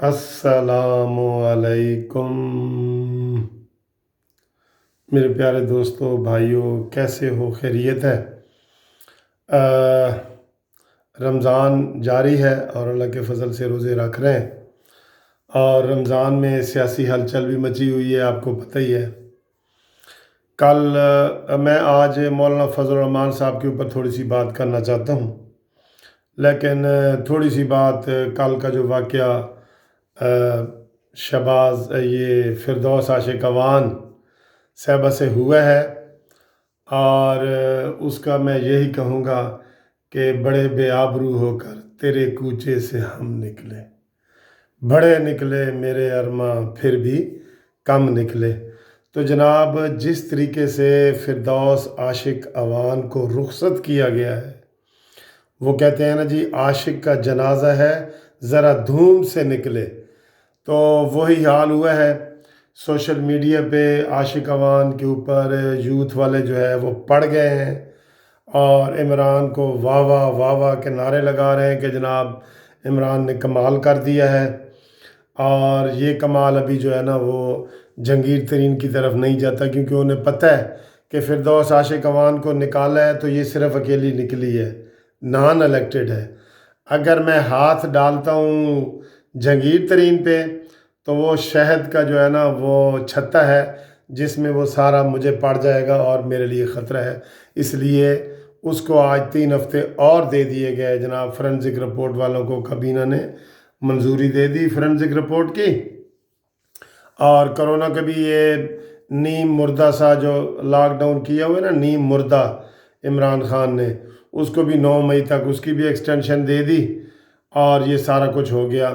السلام علیکم میرے پیارے دوستوں بھائیوں، کیسے ہو؟ خیریت ہے؟ رمضان جاری ہے اور اللہ کے فضل سے روزے رکھ رہے ہیں، اور رمضان میں سیاسی ہلچل بھی مچی ہوئی ہے، آپ کو پتہ ہی ہے۔ کل میں آج مولانا فضل الرحمان صاحب کے اوپر تھوڑی سی بات کرنا چاہتا ہوں، لیکن تھوڑی سی بات کل کا جو واقعہ شہباز یہ فردوس عاشق اوان صاحبہ سے ہوا ہے، اور اس کا میں یہی کہوں گا کہ بڑے بے آبرو ہو کر تیرے کوچے سے ہم نکلے، بڑے نکلے میرے ارماں پھر بھی کم نکلے۔ تو جناب، جس طریقے سے فردوس عاشق اوان کو رخصت کیا گیا ہے، وہ کہتے ہیں نا جی، عاشق کا جنازہ ہے ذرا دھوم سے نکلے، تو وہی حال ہوا ہے۔ سوشل میڈیا پہ عاشق اوان کے اوپر یوتھ والے جو ہے وہ پڑ گئے ہیں، اور عمران کو واہ واہ واہ واہ کے نعرے لگا رہے ہیں کہ جناب عمران نے کمال کر دیا ہے، اور یہ کمال ابھی جو ہے نا وہ جہانگیر ترین کی طرف نہیں جاتا، کیونکہ انہیں پتہ ہے کہ فردوس عاشق اوان کو نکالا ہے تو یہ صرف اکیلی نکلی ہے، نان الیکٹڈ ہے۔ اگر میں ہاتھ ڈالتا ہوں جہانگیر ترین پہ تو وہ شہد کا جو ہے نا وہ چھتا ہے جس میں وہ سارا مجھے پڑ جائے گا، اور میرے لیے خطرہ ہے۔ اس لیے اس کو آج 3 ہفتے اور دے دیے گئے جناب۔ فورنزک رپورٹ والوں کو کابینہ نے منظوری دے دی فورنزک رپورٹ کی، اور کرونا کا بھی یہ نیم مردہ سا جو لاک ڈاؤن کیا ہوا ہے نا، نیم مردہ عمران خان نے، اس کو بھی 9 مئی تک اس کی بھی ایکسٹینشن دے دی، اور یہ سارا کچھ ہو گیا۔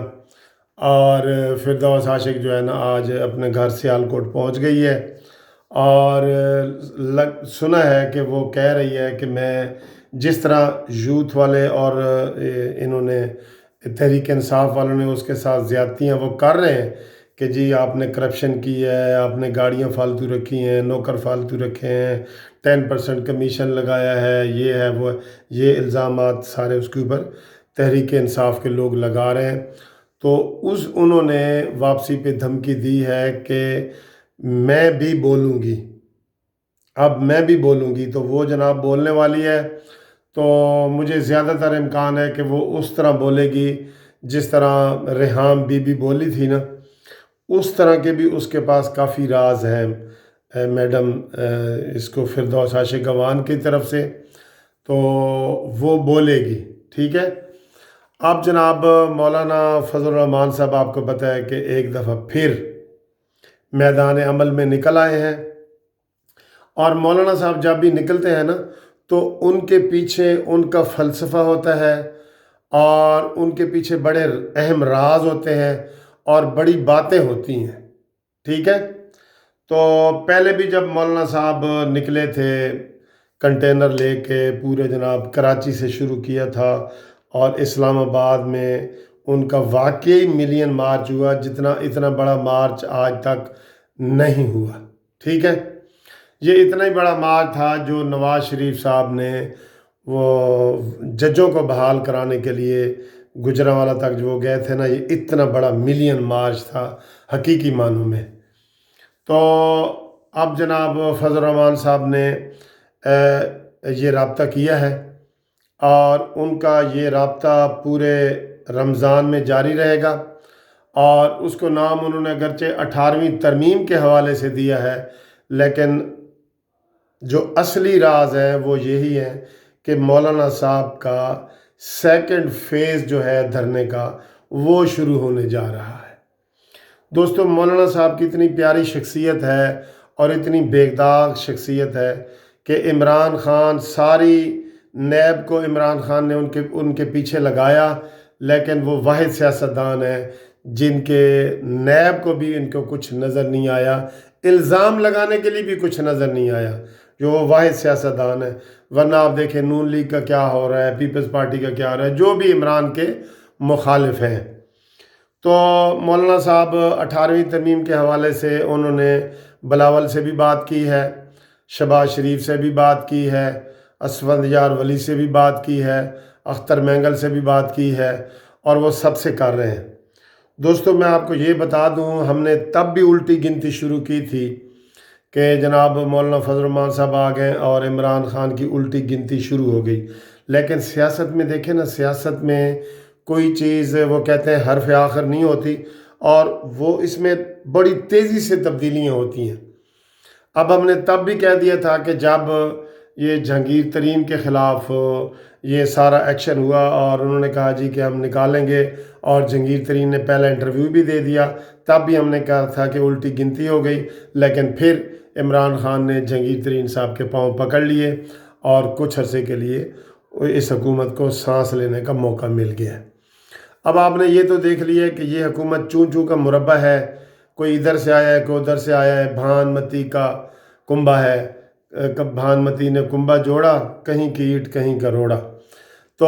اور فردوس عاشق جو ہے نا آج اپنے گھر سیالکوٹ پہنچ گئی ہے، اور سنا ہے کہ وہ کہہ رہی ہے کہ میں جس طرح یوتھ والے اور انہوں نے تحریک انصاف والوں نے اس کے ساتھ زیادتیاں وہ کر رہے ہیں کہ جی آپ نے کرپشن کی ہے، آپ نے گاڑیاں فالتو رکھی ہیں، نوکر فالتو رکھے ہیں، 10% کمیشن لگایا ہے، یہ ہے وہ، یہ الزامات سارے اس کے اوپر تحریک انصاف کے لوگ لگا رہے ہیں۔ تو انہوں نے واپسی پہ دھمکی دی ہے کہ میں بھی بولوں گی، اب میں بھی بولوں گی، تو وہ جناب بولنے والی ہے، تو مجھے زیادہ تر امکان ہے کہ وہ اس طرح بولے گی جس طرح ریحام بی بی بولی تھی نا، اس طرح کے بھی اس کے پاس کافی راز ہیں میڈم اس کو فردوس عاشق اوان کی طرف سے، تو وہ بولے گی، ٹھیک ہے۔ اب جناب مولانا فضل الرحمان صاحب آپ کو پتہ ہے کہ ایک دفعہ پھر میدان عمل میں نکل آئے ہیں، اور مولانا صاحب جب بھی نکلتے ہیں نا تو ان کے پیچھے ان کا فلسفہ ہوتا ہے، اور ان کے پیچھے بڑے اہم راز ہوتے ہیں اور بڑی باتیں ہوتی ہیں، ٹھیک ہے۔ تو پہلے بھی جب مولانا صاحب نکلے تھے کنٹینر لے کے، پورے جناب کراچی سے شروع کیا تھا، اور اسلام آباد میں ان کا واقعی ملین مارچ ہوا، اتنا بڑا مارچ آج تک نہیں ہوا، ٹھیک ہے۔ یہ اتنا ہی بڑا مارچ تھا جو نواز شریف صاحب نے وہ ججوں کو بحال کرانے کے لیے گجرانوالہ تک جو وہ گئے تھے نا، یہ اتنا بڑا ملین مارچ تھا حقیقی معنوں میں۔ تو اب جناب فضل الرحمان صاحب نے یہ رابطہ کیا ہے، اور ان کا یہ رابطہ پورے رمضان میں جاری رہے گا، اور اس کو نام انہوں نے اگرچہ 18ویں ترمیم کے حوالے سے دیا ہے، لیکن جو اصلی راز ہے وہ یہی ہے کہ مولانا صاحب کا سیکنڈ فیز جو ہے دھرنے کا وہ شروع ہونے جا رہا ہے۔ دوستو، مولانا صاحب کی اتنی پیاری شخصیت ہے اور اتنی بے داغ شخصیت ہے کہ عمران خان ساری نیب کو عمران خان نے ان کے پیچھے لگایا، لیکن وہ واحد سیاستدان ہے جن کے نیب کو بھی ان کو کچھ نظر نہیں آیا، الزام لگانے کے لیے بھی کچھ نظر نہیں آیا، جو وہ واحد سیاستدان ہے۔ ورنہ آپ دیکھیں نون لیگ کا کیا ہو رہا ہے، پیپلز پارٹی کا کیا ہو رہا ہے، جو بھی عمران کے مخالف ہیں۔ تو مولانا صاحب 18ویں ترمیم کے حوالے سے انہوں نے بلاول سے بھی بات کی ہے، شہباز شریف سے بھی بات کی ہے، اسفند یار ولی سے بھی بات کی ہے، اختر مینگل سے بھی بات کی ہے، اور وہ سب سے کر رہے ہیں۔ دوستو میں آپ کو یہ بتا دوں، ہم نے تب بھی الٹی گنتی شروع کی تھی کہ جناب مولانا فضل الرحمان صاحب آ گئے اور عمران خان کی الٹی گنتی شروع ہو گئی. لیکن سیاست میں دیکھیں نا، سیاست میں کوئی چیز وہ کہتے ہیں حرف آخر نہیں ہوتی، اور وہ اس میں بڑی تیزی سے تبدیلیاں ہوتی ہیں. اب ہم نے تب بھی کہہ دیا تھا کہ جب یہ جہانگیر ترین کے خلاف یہ سارا ایکشن ہوا اور انہوں نے کہا جی کہ ہم نکالیں گے، اور جہانگیر ترین نے پہلا انٹرویو بھی دے دیا، تب بھی ہم نے کہا تھا کہ الٹی گنتی ہو گئی. لیکن پھر عمران خان نے جہانگیر ترین صاحب کے پاؤں پکڑ لیے اور کچھ عرصے کے لیے اس حکومت کو سانس لینے کا موقع مل گیا. اب آپ نے یہ تو دیکھ لیا کہ یہ حکومت چوں چوں کا مربع ہے، کوئی ادھر سے آیا ہے، کوئی ادھر سے آیا ہے، بھان متی کا کنبا ہے. بھان متی نے کنبا جوڑا، کہیں کی اینٹ کہیں کا روڑا. تو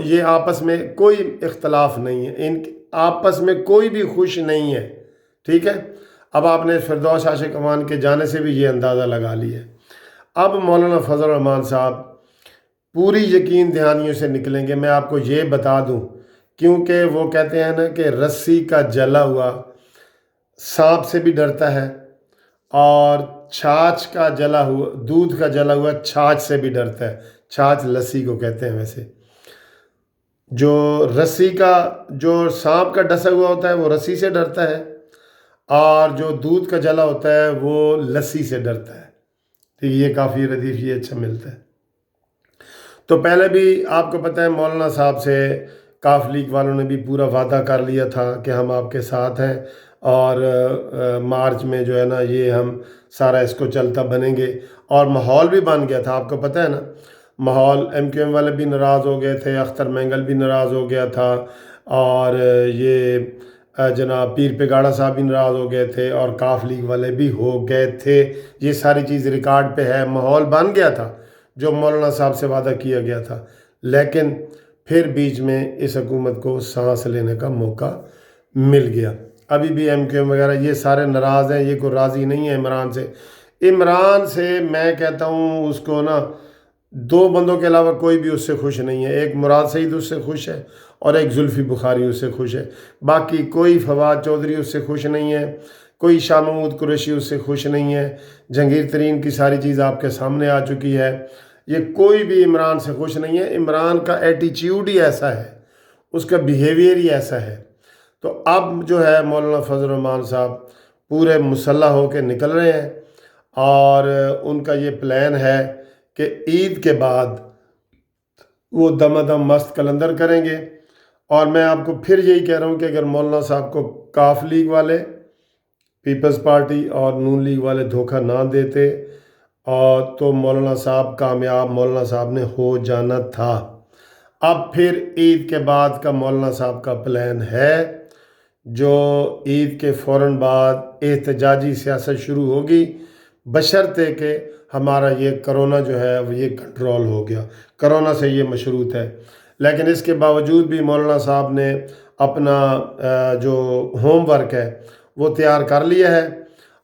یہ آپس میں کوئی اختلاف نہیں ہے، ان آپس میں کوئی بھی خوش نہیں ہے. ٹھیک ہے. اب آپ نے فردوس عاشق امان کے جانے سے بھی یہ اندازہ لگا لیا ہے. اب مولانا فضل الرحمان صاحب پوری یقین دہانیوں سے نکلیں گے. میں آپ کو یہ بتا دوں، کیونکہ وہ کہتے ہیں نا کہ رسی کا جلا ہوا سانپ سے بھی ڈرتا ہے، اور چھاچھ کا جلا ہوا، دودھ کا جلا ہوا چھاچھ سے بھی ڈرتا ہے. چھاچھ لسی کو کہتے ہیں. ویسے جو رسی کا، جو سانپ کا ڈسا ہوا ہوتا ہے وہ رسی سے ڈرتا ہے، اور جو دودھ کا جلا ہوتا ہے وہ لسی سے ڈرتا ہے. ٹھیک، یہ کافی ردیف یہ اچھا ملتا ہے. تو پہلے بھی آپ کو پتہ ہے مولانا صاحب سے کاف لیگ والوں نے بھی پورا وعدہ کر لیا تھا کہ ہم آپ کے ساتھ ہیں، اور مارچ میں جو ہے نا یہ ہم سارا اس کو چلتا بنیں گے. اور ماحول بھی بن گیا تھا، آپ کو پتہ ہے نا. ماحول ایم کیو ایم والے بھی ناراض ہو گئے تھے، اختر مینگل بھی ناراض ہو گیا تھا، اور یہ جناب پیر پگاڑا صاحب بھی ناراض ہو گئے تھے، اور کاف لیگ والے بھی ہو گئے تھے. یہ ساری چیز ریکارڈ پہ ہے. ماحول بن گیا تھا جو مولانا صاحب سے وعدہ کیا گیا تھا. لیکن پھر بیچ میں اس حکومت کو سانس لینے کا موقع مل گیا. ابھی بھی ایم کیو ایم وغیرہ یہ سارے ناراض ہیں، یہ کوئی راضی نہیں ہے عمران سے. عمران سے میں کہتا ہوں اس کو نا، دو بندوں کے علاوہ کوئی بھی اس سے خوش نہیں ہے. ایک مراد سعید اس سے خوش ہے، اور ایک زلفی بخاری اس سے خوش ہے. باقی کوئی فواد چودھری اس سے خوش نہیں ہے، کوئی شاہ محمود قریشی اس سے خوش نہیں ہے. جہانگیر ترین کی ساری چیز آپ کے سامنے آ چکی ہے. یہ کوئی بھی عمران سے خوش نہیں ہے. عمران کا ایٹیچیوڈ ہی ایسا ہے، اس کا بیہیویئر ہی ایسا ہے. تو اب جو ہے مولانا فضل الرحمان صاحب پورے مسلح ہو کے نکل رہے ہیں، اور ان کا یہ پلان ہے کہ عید کے بعد وہ دم دم مست کلندر کریں گے. اور میں آپ کو پھر یہی کہہ رہا ہوں کہ اگر مولانا صاحب کو کاف لیگ والے، پیپلز پارٹی اور نون لیگ والے دھوکہ نہ دیتے، اور تو مولانا صاحب کامیاب مولانا صاحب نے ہو جانا تھا. اب پھر عید کے بعد کا مولانا صاحب کا پلان ہے، جو عید کے فوراً بعد احتجاجی سیاست شروع ہوگی، بشرطے کہ ہمارا یہ کرونا جو ہے وہ یہ کنٹرول ہو گیا. کرونا سے یہ مشروط ہے. لیکن اس کے باوجود بھی مولانا صاحب نے اپنا جو ہوم ورک ہے وہ تیار کر لیا ہے،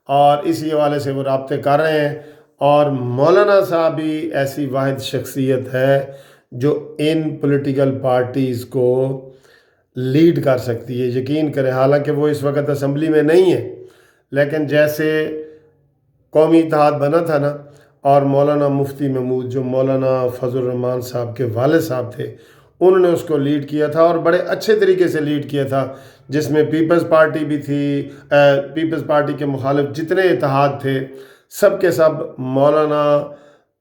اور اسی حوالے سے وہ رابطے کر رہے ہیں. اور مولانا صاحب بھی ایسی واحد شخصیت ہے جو ان پولیٹیکل پارٹیز کو لیڈ کر سکتی ہے. یقین کریں، حالانکہ وہ اس وقت اسمبلی میں نہیں ہے، لیکن جیسے قومی اتحاد بنا تھا نا، اور مولانا مفتی محمود جو مولانا فضل الرحمان صاحب کے والد صاحب تھے، انہوں نے اس کو لیڈ کیا تھا، اور بڑے اچھے طریقے سے لیڈ کیا تھا، جس میں پیپلز پارٹی بھی تھی. پیپلز پارٹی کے مخالف جتنے اتحاد تھے سب کے سب مولانا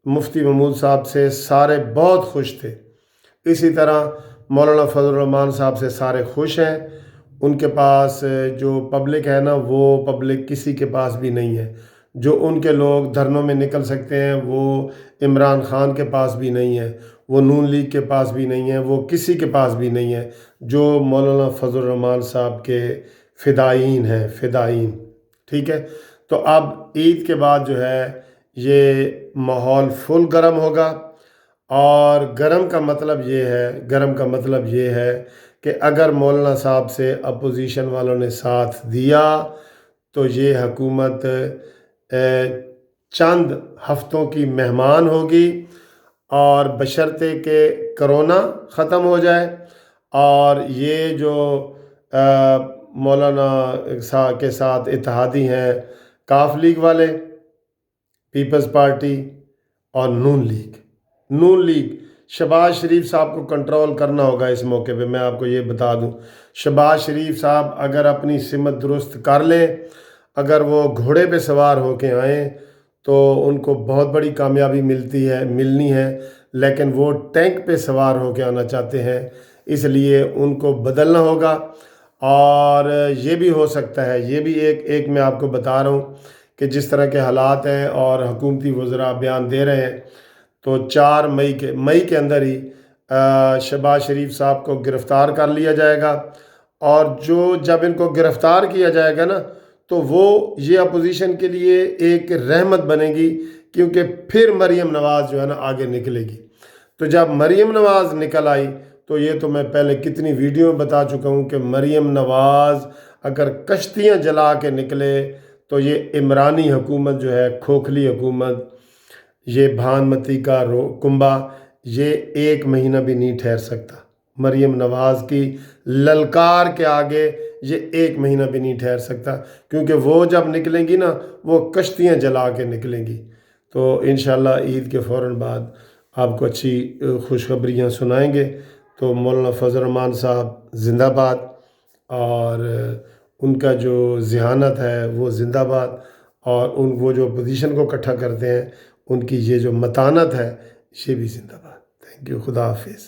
مفتی محمود صاحب سے سارے بہت خوش تھے. اسی طرح مولانا فضل الرحمان صاحب سے سارے خوش ہیں. ان کے پاس جو پبلک ہے نا، وہ پبلک کسی کے پاس بھی نہیں ہے. جو ان کے لوگ دھرنوں میں نکل سکتے ہیں وہ عمران خان کے پاس بھی نہیں ہے، وہ نون لیگ کے پاس بھی نہیں ہے، وہ کسی کے پاس بھی نہیں ہے جو مولانا فضل الرحمان صاحب کے فدائین ہیں. فدائین. ٹھیک ہے. تو اب عید کے بعد جو ہے یہ ماحول فل گرم ہوگا، اور گرم کا مطلب یہ ہے کہ اگر مولانا صاحب سے اپوزیشن والوں نے ساتھ دیا تو یہ حکومت چند ہفتوں کی مہمان ہوگی، اور بشرطے کہ کرونا ختم ہو جائے، اور یہ جو مولانا کے ساتھ اتحادی ہیں کاف لیگ والے، پیپلز پارٹی اور نون لیگ شہباز شریف صاحب کو کنٹرول کرنا ہوگا اس موقع پہ۔ میں آپ کو یہ بتا دوں، شہباز شریف صاحب اگر اپنی سمت درست کر لیں، اگر وہ گھوڑے پہ سوار ہو کے آئیں تو ان کو بہت بڑی کامیابی ملنی ہے، لیکن وہ ٹینک پہ سوار ہو کے آنا چاہتے ہیں، اس لیے ان کو بدلنا ہوگا۔ اور یہ بھی ہو سکتا ہے، یہ بھی ایک میں آپ کو بتا رہا ہوں کہ جس طرح کے حالات ہیں اور حکومتی وزراء بیان دے رہے ہیں، تو 4 مئی کے اندر ہی شہباز شریف صاحب کو گرفتار کر لیا جائے گا، اور جب ان کو گرفتار کیا جائے گا نا، تو وہ یہ اپوزیشن کے لیے ایک رحمت بنے گی، کیونکہ پھر مریم نواز جو ہے نا آگے نکلے گی۔ تو جب مریم نواز نکل آئی تو یہ تو میں پہلے کتنی ویڈیو میں بتا چکا ہوں کہ مریم نواز اگر کشتیاں جلا کے نکلے تو یہ عمرانی حکومت جو ہے، کھوکھلی حکومت، یہ بھانمتی کا کنبہ، یہ 1 مہینہ بھی نہیں ٹھہر سکتا۔ مریم نواز کی للکار کے آگے یہ 1 مہینہ بھی نہیں ٹھہر سکتا، کیونکہ وہ جب نکلیں گی نا، وہ کشتیاں جلا کے نکلیں گی۔ تو انشاءاللہ عید کے فوراً بعد آپ کو اچھی خوشخبریاں سنائیں گے۔ تو مولانا فضل الرحمان صاحب زندہ باد، اور ان کا جو ذہانت ہے وہ زندہ باد، اور وہ جو اپوزیشن کو اکٹھا کرتے ہیں ان کی یہ جو متانت ہے یہ بھی زندہ باد۔ تھینک یو، خدا حافظ۔